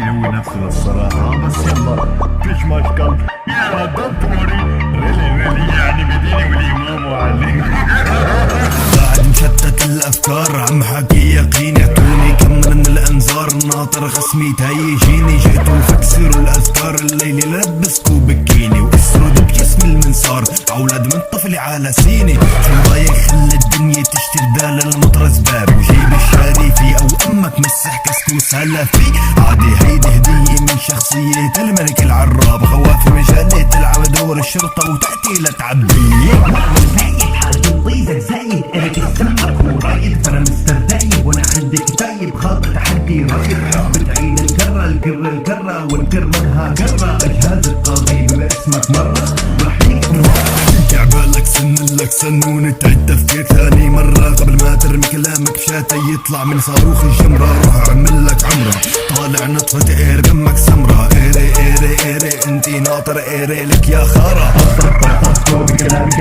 يلوي نفسه للصراحة، بس يلا فيش مشكل. يا دونت وري، ريلي يعني بديني والإمام وعلي. قاعد مشتت الافكار عم حكي يقين، يعطوني كم من الانذار ناطر خصمي تهيجيني. جيتوا فكسروا الاذكار الليلي لبسكوا بكيني، وكسروا بجسم المنصار اولاد من طفلي على سيني. شو رايك خلي الدنيا تشتري بدال المطرز باب، وجيب الشريفي او امك مسح كسكوس هلا في عادي. هيدي هدية من شخصية الملك العراب، خوافي مجالي تلعب دور الشرطة وتأتي لتعبيه. طيزك زايد انا سمعك ورايد، ترى مستر دايب وانا عندك دايب، خاطر تحدي رايد. بتعيد الكرة ونكررها كرة. الجهاز القاضي بما اسمك مرة راح يكون عبالك لك سن ونتعد تفكير ثاني مرة، قبل ما ترمي كلامك بشاتي يطلع من صاروخ الجمرة. روح اعمل لك عمرة طالع نطفة اير دمك سمرة. ايري انتي ناطر ايري لك يا خارة. بكلامي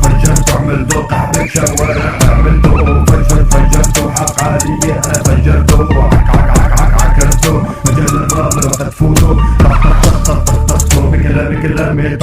فجرت اعمل ذوق احبك شوارع عملته فجرته حق عالية انا فجرته عكرته مجال الراب لما تفوتوا بكلامي